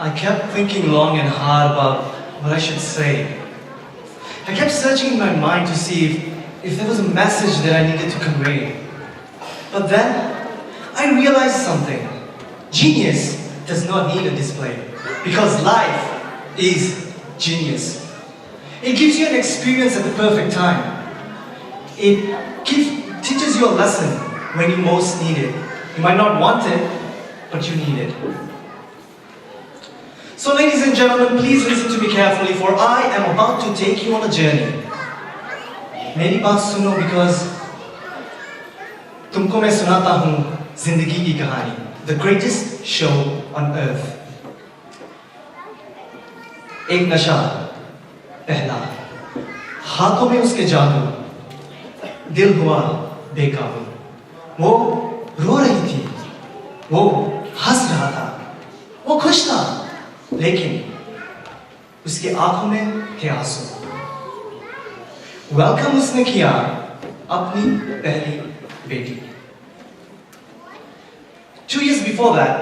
I kept thinking long and hard about what I should say. I kept searching in my mind to see if there was a message that I needed to convey. But then, I realized something. Genius does not need a display, because life is genius. It gives you an experience at the perfect time. It teaches you a lesson when you most need it. You might not want it, but you need it. So ladies and gentlemen, please listen to me carefully, for I am about to take you on a journey. मेरी बात सुनो, because तुमको मैं सुनाता हूँ जिंदगी की कहानी, the greatest show on earth. एक नशा पहला, हाथों में उसके जादू, दिल हुआ बेकाबू. वो रो रही थी, वो हंस रहा था, वो खुश था, लेकिन उसके आंखों में थे आंसू. वेलकम उसने किया अपनी पहली बेटी. 2 years before that,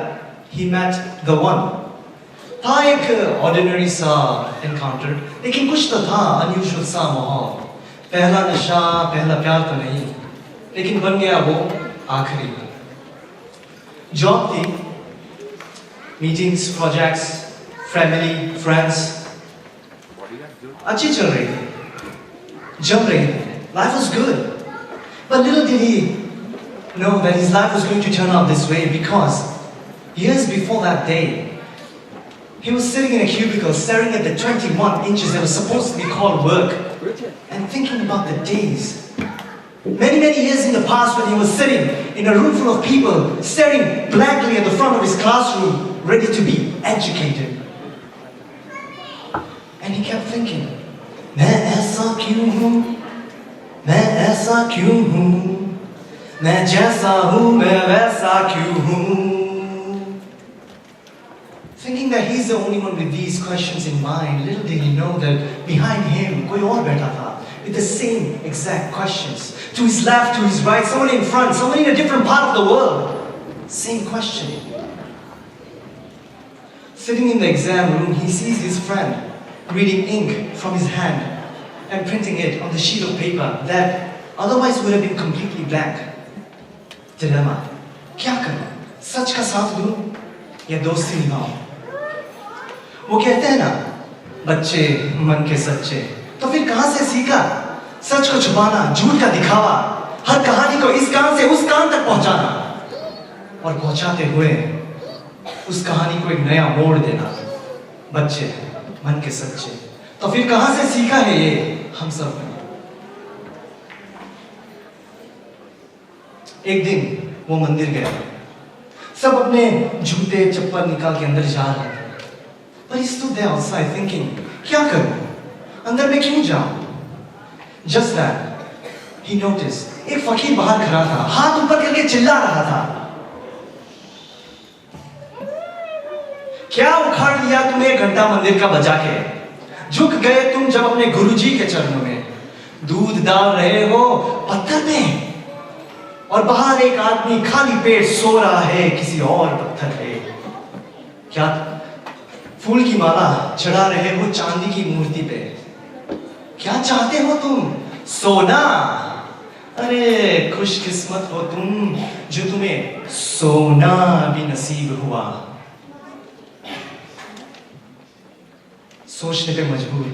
he met the one. था एक ordinary सा encounter, लेकिन कुछ तो था unusual सा माहौल. पहला नशा, पहला प्यार तो नहीं, लेकिन बन गया वो आखिरी. जॉब थी, meetings, projects, family, friends, अच्छी चल रही थी, जम रही थी. Life was good, but little did he know that his life was going to turn out this way, because years before that day, he was sitting in a cubicle staring at the 21 inches that was supposed to be called work and thinking about the days. Many years in the past, when he was sitting in a room full of people staring blankly at the front of his classroom, ready to be educated. And he kept thinking, मैं ऐसा क्यों हूँ, मैं ऐसा क्यों हूँ, मैं जैसा हूँ मैं वैसा क्यों हूँ. Thinking that he's the only one with these questions in mind, little did he know that behind him कोई और बैठा था with the same exact questions. To his left, to his right, someone in front, someone in a different part of the world. Same question. Sitting in the exam room, he sees his friend reading ink from his hand and printing it on the sheet of paper that otherwise would have been completely blank. Dilemma. क्या करूं? सच का साथ दूं या दोस्ती निभाऊं? वो कहते हैं ना, बच्चे मन के सच्चे. तो फिर कहां से सीखा सच को छुपाना, झूठ का दिखावा, हर कहानी को इस कान से उस कान तक पहुंचाना, और पहुंचाते हुए उस कहानी को एक नया मोड़ देना. बच्चे मन के सच्चे. तो फिर कहां से सीखा है ये हम सब ने? एक दिन वो मंदिर गया. सब अपने जूते चप्पल निकाल के अंदर जा रहे थे. But he stood there outside thinking, क्या करूं? अंदर में क्यों जाऊं? Just that, he noticed, एक फकीर बाहर खड़ा था, हाथ ऊपर करके चिल्ला रहा था. क्या उखाड़ लिया तूने घंटा मंदिर का बजा के? झुक गए तुम जब अपने गुरुजी के चरणों में. दूध डाल रहे हो पत्थर में, और बाहर एक आदमी खाली पेट सो रहा है किसी और पत्थर पे. क्या फूल की माला चढ़ा रहे हो चांदी की मूर्ति पे? क्या चाहते हो तुम? सोना? अरे खुशकिस्मत हो तुम जो तुम्हें सोना भी नसीब हुआ. सोचने पे मजबूर,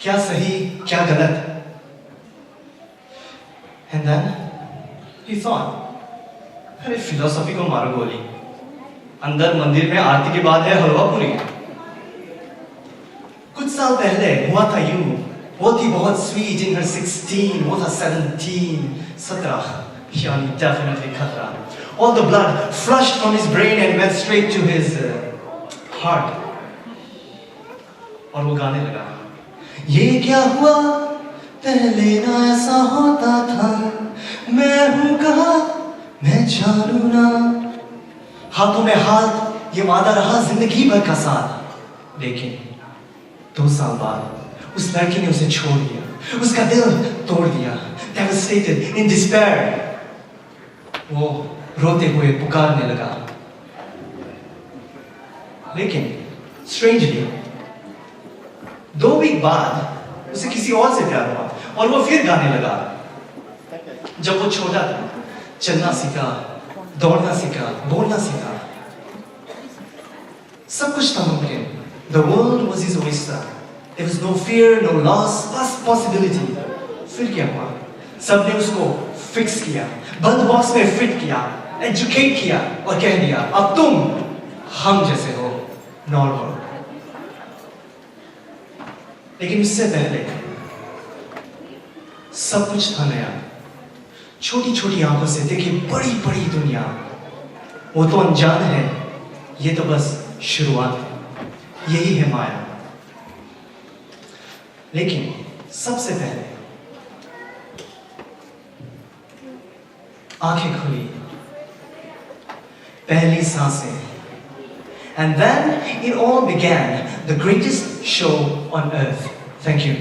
क्या सही क्या गलत. And then he thought, अरे फिलोसॉफी को मारो गोली. अंदर मंदिर में आरती के बाद है हलवा पूरी. कुछ साल पहले हुआ था यूं. वो थी बहुत स्वीट in her 16, वो था 17. यानी definitely खतरा. All the blood flushed from his brain and went straight to his heart. और वो गाने लगा, ये क्या हुआ पहले ना ऐसा होता था, मैं हूं कहा मैं जानू ना. हाथों में हाथ, ये वादा रहा जिंदगी भर का साथ. लेकिन 2 साल बाद उस लड़की ने उसे छोड़ दिया, उसका दिल तोड़ दिया. Devastated, in despair, वो रोते हुए पुकारने लगा, लेकिन स्ट्रेंजली 2 वीक बाद उसे किसी और से प्यार हुआ और वो फिर गाने लगा। जब वो छोटा था, चलना सीखा, दौड़ना सीखा, बोलना सीखा, सब कुछ था मुमकिन। The world was his oyster. There was no fear, no loss, just possibility. फिर क्या हुआ? सबने उसको फिक्स किया, बंद बॉक्स में फिट किया, एजुकेट किया और कह दिया अब तुम हम जैसे हो, नॉर्मल। लेकिन उससे पहले सब कुछ था नया। छोटी छोटी आंखों से देखी बड़ी बड़ी दुनिया। वो तो अनजान है, ये तो बस शुरुआत है, यही है माया। लेकिन सबसे पहले आंखें खुली, पहली सांसें, and then it all began, the greatest show on earth. Thank you.